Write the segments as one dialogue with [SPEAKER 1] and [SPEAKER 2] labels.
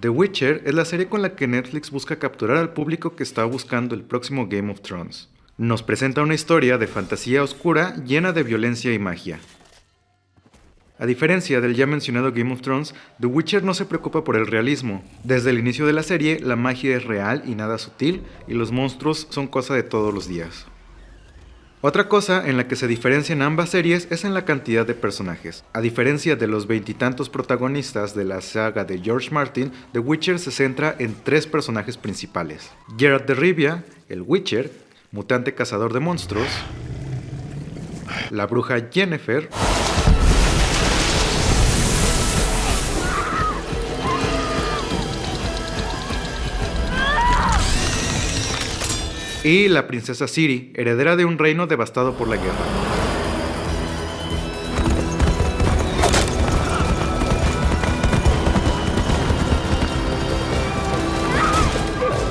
[SPEAKER 1] The Witcher es la serie con la que Netflix busca capturar al público que está buscando el próximo Game of Thrones. Nos presenta una historia de fantasía oscura llena de violencia y magia. A diferencia del ya mencionado Game of Thrones, The Witcher no se preocupa por el realismo. Desde el inicio de la serie, la magia es real y nada sutil, y los monstruos son cosa de todos los días. Otra cosa en la que se diferencian ambas series es en la cantidad de personajes. A diferencia de los veintitantos protagonistas de la saga de George Martin, The Witcher se centra en 3 personajes principales: Geralt de Rivia, el Witcher, mutante cazador de monstruos; la bruja Yennefer; y la princesa Ciri, heredera de un reino devastado por la guerra.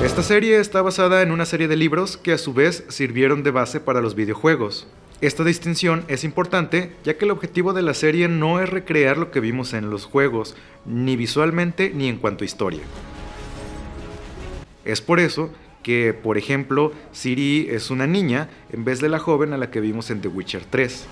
[SPEAKER 1] Esta serie está basada en una serie de libros que a su vez sirvieron de base para los videojuegos. Esta distinción es importante ya que el objetivo de la serie no es recrear lo que vimos en los juegos, ni visualmente ni en cuanto a historia. Es por eso que, por ejemplo, Ciri es una niña en vez de la joven a la que vimos en The Witcher 3.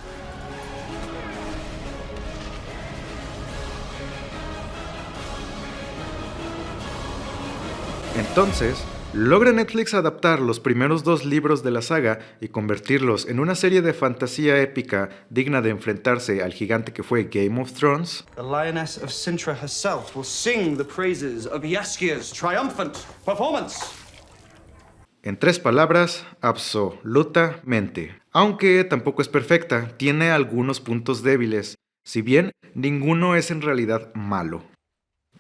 [SPEAKER 1] Entonces, ¿logra Netflix adaptar los primeros 2 libros de la saga y convertirlos en una serie de fantasía épica digna de enfrentarse al gigante que fue Game of Thrones?
[SPEAKER 2] The Lioness of Cintra herself will sing the praises of Jaskia's triumphant performance.
[SPEAKER 1] En 3 palabras, absolutamente. Aunque tampoco es perfecta, tiene algunos puntos débiles, si bien ninguno es en realidad malo.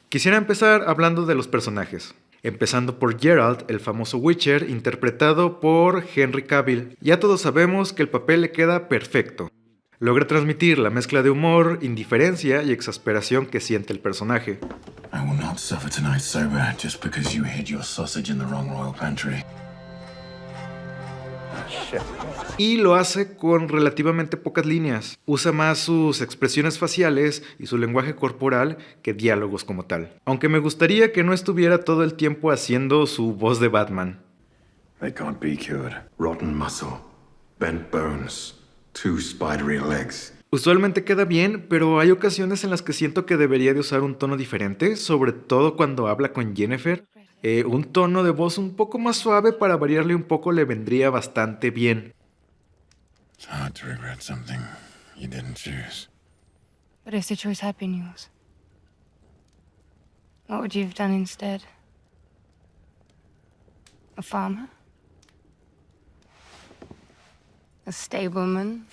[SPEAKER 1] Quisiera empezar hablando de los personajes, empezando por Geralt, el famoso Witcher, interpretado por Henry Cavill. Ya todos sabemos que el papel le queda perfecto. Logra transmitir la mezcla de humor, indiferencia y exasperación que siente el personaje.
[SPEAKER 3] I will not suffer tonight sober just because you hid your sausage in the wrong royal pantry.
[SPEAKER 1] Y lo hace con relativamente pocas líneas. Usa más sus expresiones faciales y su lenguaje corporal que diálogos como tal. Aunque me gustaría que no estuviera todo el tiempo haciendo su voz de Batman.
[SPEAKER 3] They can't be cured. Rotten muscle, bent bones, 2 spidery legs.
[SPEAKER 1] Usualmente queda bien, pero hay ocasiones en las que siento que debería de usar un tono diferente, sobre todo cuando habla con Yennefer. Un tono de voz un poco más suave para variarle un poco le vendría bastante bien.
[SPEAKER 3] It's hard to regret something you didn't choose.
[SPEAKER 4] But if the choice had been yours, what would you have done instead? A farmer? A stableman?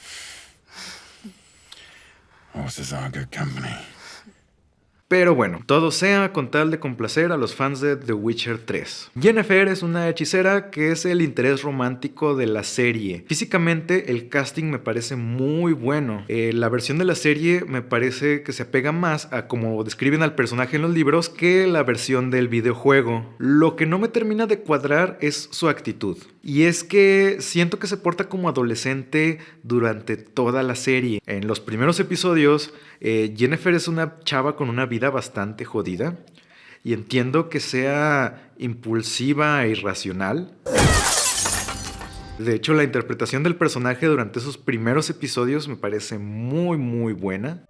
[SPEAKER 3] Horses are good company.
[SPEAKER 1] Pero bueno, todo sea con tal de complacer a los fans de The Witcher 3. Yennefer es una hechicera que es el interés romántico de la serie. Físicamente el casting me parece muy bueno. La versión de la serie me parece que se apega más a cómo describen al personaje en los libros que la versión del videojuego. Lo que no me termina de cuadrar es su actitud. Y es que siento que se porta como adolescente durante toda la serie. En los primeros episodios, Yennefer es una chava con una vida bastante jodida. Y entiendo que sea impulsiva e irracional. De hecho, la interpretación del personaje durante esos primeros episodios me parece muy muy buena.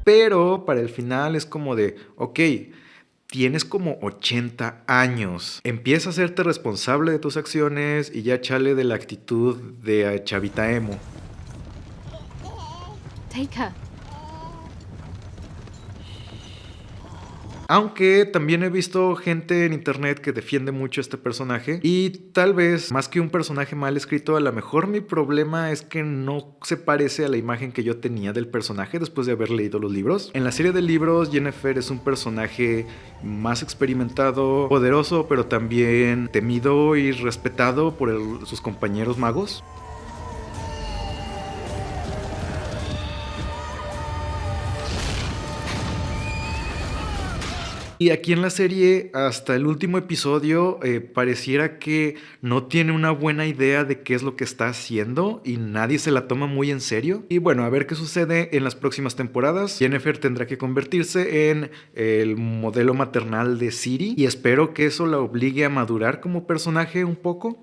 [SPEAKER 1] Pero para el final es como de, ok, tienes como 80 años. Empieza a hacerte responsable de tus acciones y ya chale de la actitud de chavita emo.
[SPEAKER 4] Take her.
[SPEAKER 1] Aunque también he visto gente en internet que defiende mucho este personaje y tal vez más que un personaje mal escrito, a lo mejor mi problema es que no se parece a la imagen que yo tenía del personaje después de haber leído los libros. En la serie de libros, Yennefer es un personaje más experimentado, poderoso, pero también temido y respetado por sus compañeros magos. Y aquí en la serie, hasta el último episodio, pareciera que no tiene una buena idea de qué es lo que está haciendo y nadie se la toma muy en serio. Y bueno, a ver qué sucede en las próximas temporadas. Jennifer tendrá que convertirse en el modelo maternal de Ciri y espero que eso la obligue a madurar como personaje un poco.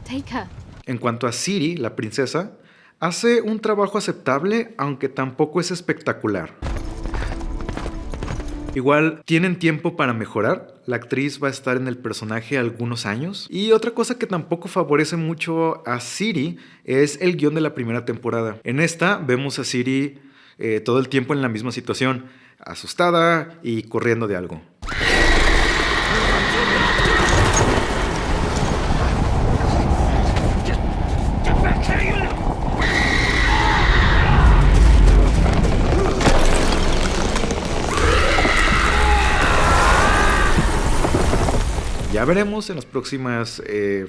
[SPEAKER 5] Take her.
[SPEAKER 1] En cuanto a Ciri, la princesa, hace un trabajo aceptable, aunque tampoco es espectacular. Igual, tienen tiempo para mejorar. La actriz va a estar en el personaje algunos años. Y otra cosa que tampoco favorece mucho a Ciri es el guión de la primera temporada. En esta vemos a Ciri todo el tiempo en la misma situación, asustada y corriendo de algo. Ya veremos en las próximas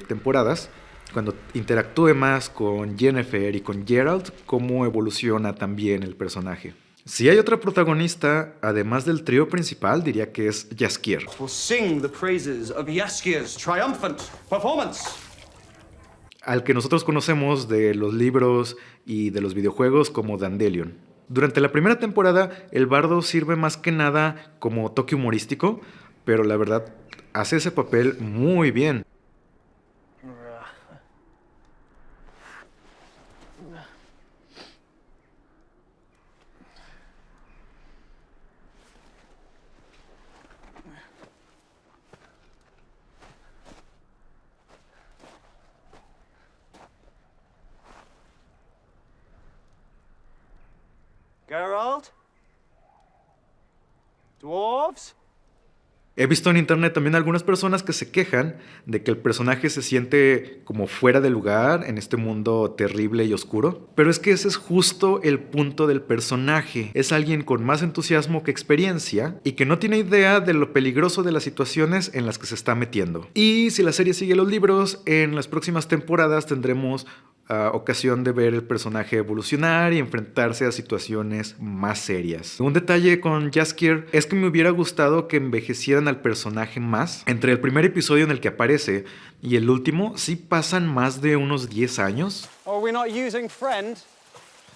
[SPEAKER 1] temporadas, cuando interactúe más con Yennefer y con Geralt, cómo evoluciona también el personaje. Si hay otra protagonista, además del trío principal, diría que es Jaskier.
[SPEAKER 2] Will sing the praises of Jaskier's triumphant performance.
[SPEAKER 1] Al que nosotros conocemos de los libros y de los videojuegos como Dandelion. Durante la primera temporada, el bardo sirve más que nada como toque humorístico, pero la verdad hace ese papel muy bien.
[SPEAKER 2] Geralt? Dwarves?
[SPEAKER 1] He visto en internet también algunas personas que se quejan de que el personaje se siente como fuera de lugar en este mundo terrible y oscuro. Pero es que ese es justo el punto del personaje. Es alguien con más entusiasmo que experiencia y que no tiene idea de lo peligroso de las situaciones en las que se está metiendo. Y si la serie sigue los libros, en las próximas temporadas tendremos ocasión de ver el personaje evolucionar y enfrentarse a situaciones más serias. Un detalle con Jaskier es que me hubiera gustado que envejecieran al personaje más. Entre el primer episodio en el que aparece y el último, sí pasan más de unos 10 años.
[SPEAKER 2] Or are we not using friend?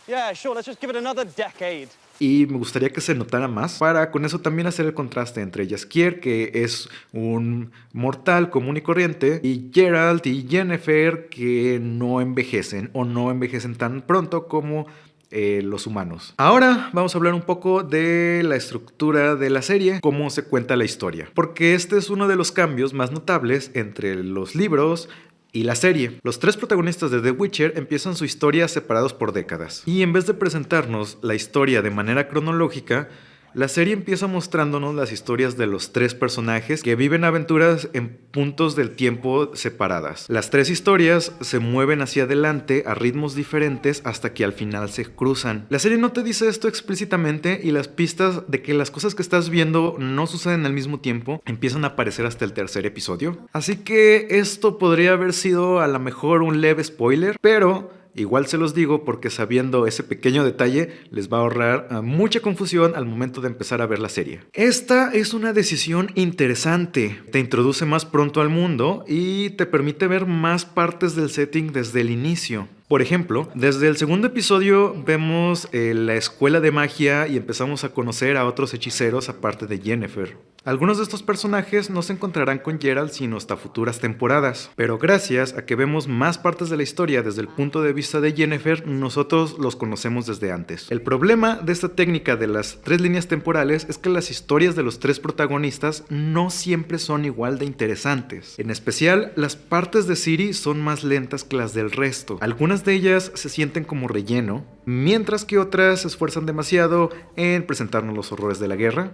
[SPEAKER 2] Yeah, sure, let's just give it another decade.
[SPEAKER 1] Y me gustaría que se notara más para con eso también hacer el contraste entre Jaskier, que es un mortal común y corriente, y Geralt y Yennefer, que no envejecen o no envejecen tan pronto como los humanos. Ahora vamos a hablar un poco de la estructura de la serie, cómo se cuenta la historia, porque este es uno de los cambios más notables entre los libros y la serie. Los tres protagonistas de The Witcher empiezan su historia separados por décadas. Y en vez de presentarnos la historia de manera cronológica, la serie empieza mostrándonos las historias de los tres personajes que viven aventuras en puntos del tiempo separadas. Las tres historias se mueven hacia adelante a ritmos diferentes hasta que al final se cruzan. La serie no te dice esto explícitamente y las pistas de que las cosas que estás viendo no suceden al mismo tiempo empiezan a aparecer hasta el tercer episodio. Así que esto podría haber sido a lo mejor un leve spoiler, pero igual se los digo porque sabiendo ese pequeño detalle les va a ahorrar mucha confusión al momento de empezar a ver la serie. Esta es una decisión interesante. Te introduce más pronto al mundo y te permite ver más partes del setting desde el inicio. Por ejemplo, desde el segundo episodio vemos la escuela de magia y empezamos a conocer a otros hechiceros aparte de Yennefer. Algunos de estos personajes no se encontrarán con Geralt sino hasta futuras temporadas, pero gracias a que vemos más partes de la historia desde el punto de vista de Yennefer, nosotros los conocemos desde antes. El problema de esta técnica de las tres líneas temporales es que las historias de los tres protagonistas no siempre son igual de interesantes. En especial, las partes de Ciri son más lentas que las del resto. Algunas de ellas se sienten como relleno, mientras que otras se esfuerzan demasiado en presentarnos los horrores de la guerra.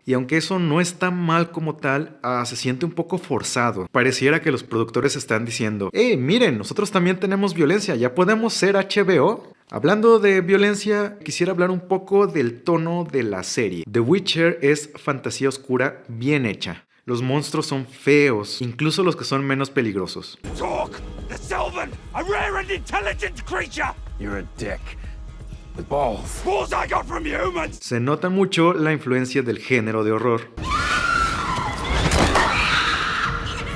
[SPEAKER 1] Y aunque eso no está mal como tal, se siente un poco forzado. Pareciera que los productores están diciendo: miren, nosotros también tenemos violencia, ya podemos ser HBO. Hablando de violencia, quisiera hablar un poco del tono de la serie. The Witcher es fantasía oscura bien hecha. Los monstruos son feos, incluso los que son menos peligrosos.
[SPEAKER 3] Talk! The Silver
[SPEAKER 6] elven! A rare and intelligent creature!
[SPEAKER 3] You're a dick. With balls.
[SPEAKER 6] Balls I got from humans!
[SPEAKER 1] Se nota mucho la influencia del género de horror.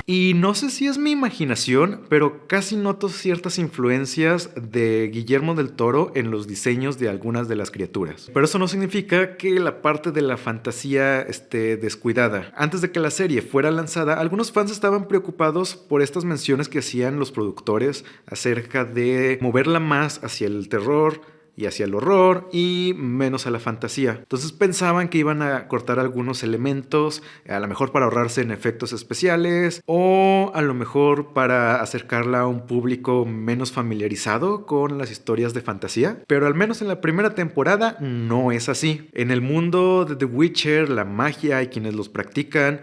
[SPEAKER 1] Y no sé si es mi imaginación, pero casi noto ciertas influencias de Guillermo del Toro en los diseños de algunas de las criaturas. Pero eso no significa que la parte de la fantasía esté descuidada. Antes de que la serie fuera lanzada, algunos fans estaban preocupados por estas menciones que hacían los productores acerca de moverla más hacia el terror y hacia el horror y menos a la fantasía. Entonces pensaban que iban a cortar algunos elementos, a lo mejor para ahorrarse en efectos especiales o a lo mejor para acercarla a un público menos familiarizado con las historias de fantasía. Pero al menos en la primera temporada no es así. En el mundo de The Witcher, la magia y quienes los practican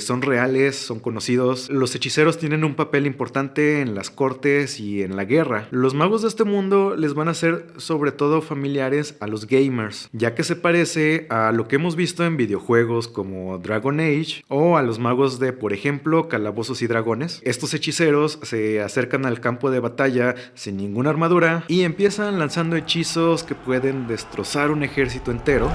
[SPEAKER 1] son reales, son conocidos. Los hechiceros tienen un papel importante en las cortes y en la guerra. Los magos de este mundo les van a ser sobre todo familiares a los gamers, ya que se parece a lo que hemos visto en videojuegos como Dragon Age o a los magos de, por ejemplo, Calabozos y Dragones. Estos hechiceros se acercan al campo de batalla sin ninguna armadura y empiezan lanzando hechizos que pueden destrozar un ejército entero,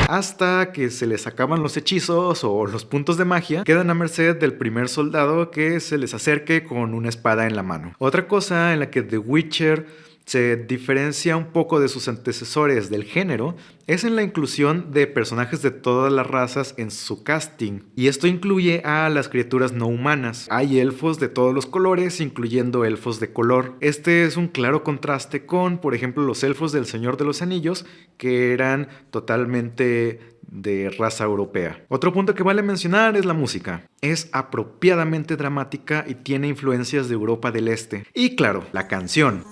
[SPEAKER 1] hasta que se les acaban los hechizos o los puntos de magia, quedan a merced del primer soldado que se les acerque con una espada en la mano. Otra cosa en la que The Witcher se diferencia un poco de sus antecesores del género es en la inclusión de personajes de todas las razas en su casting, y esto incluye a las criaturas no humanas. Hay elfos de todos los colores, incluyendo elfos de color. Este es un claro contraste con, por ejemplo, los elfos del Señor de los Anillos, que eran totalmente de raza europea. Otro punto que vale mencionar es la música. Es apropiadamente dramática y tiene influencias de Europa del Este. Y claro, la canción.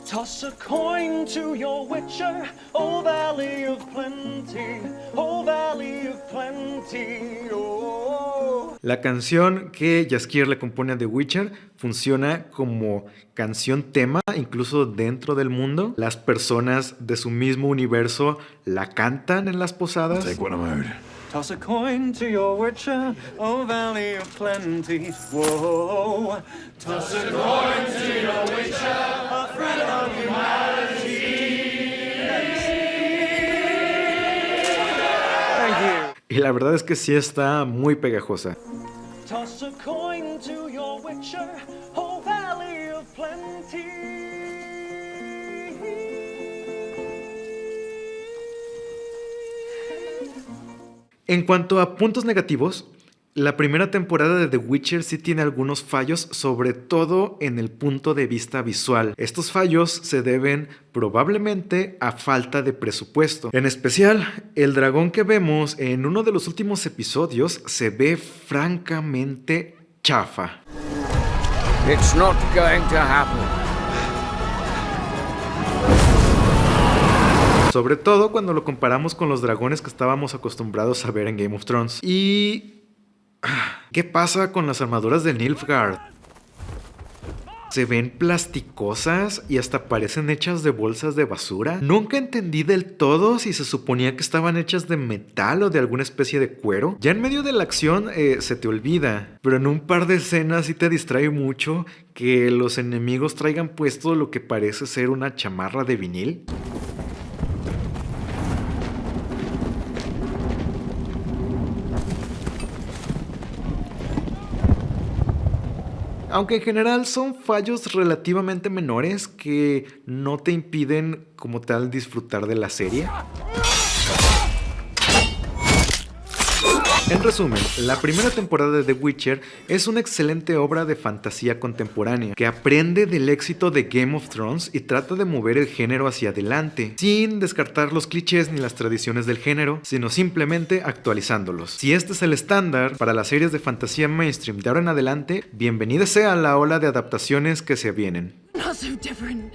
[SPEAKER 2] Toss a coin to your witcher, oh valley of plenty, oh valley of plenty, oh.
[SPEAKER 1] La canción que Jaskier le compone a The Witcher funciona como canción tema incluso dentro del mundo. Las personas de su mismo universo la cantan en las posadas.
[SPEAKER 3] Take one of mine.
[SPEAKER 2] Toss a coin to your witcher, oh valley of plenty, whoa. Toss a coin to your witcher, a friend of humanity. Thank you.
[SPEAKER 1] Y la verdad es que sí está muy pegajosa.
[SPEAKER 2] Toss a coin to your witcher, oh valley of plenty.
[SPEAKER 1] En cuanto a puntos negativos, la primera temporada de The Witcher sí tiene algunos fallos, sobre todo en el punto de vista visual. Estos fallos se deben probablemente a falta de presupuesto. En especial, el dragón que vemos en uno de los últimos episodios se ve francamente chafa.
[SPEAKER 6] It's not going to happen.
[SPEAKER 1] Sobre todo cuando lo comparamos con los dragones que estábamos acostumbrados a ver en Game of Thrones. Y... ¿qué pasa con las armaduras de Nilfgaard? Se ven plasticosas y hasta parecen hechas de bolsas de basura. Nunca entendí del todo si se suponía que estaban hechas de metal o de alguna especie de cuero. Ya en medio de la acción se te olvida, pero en un par de escenas sí te distrae mucho que los enemigos traigan puesto lo que parece ser una chamarra de vinil. Aunque en general son fallos relativamente menores que no te impiden como tal disfrutar de la serie. En resumen, la primera temporada de The Witcher es una excelente obra de fantasía contemporánea que aprende del éxito de Game of Thrones y trata de mover el género hacia adelante, sin descartar los clichés ni las tradiciones del género, sino simplemente actualizándolos. Si este es el estándar para las series de fantasía mainstream de ahora en adelante, bienvenida sea la ola de adaptaciones que se vienen.
[SPEAKER 5] Not so different.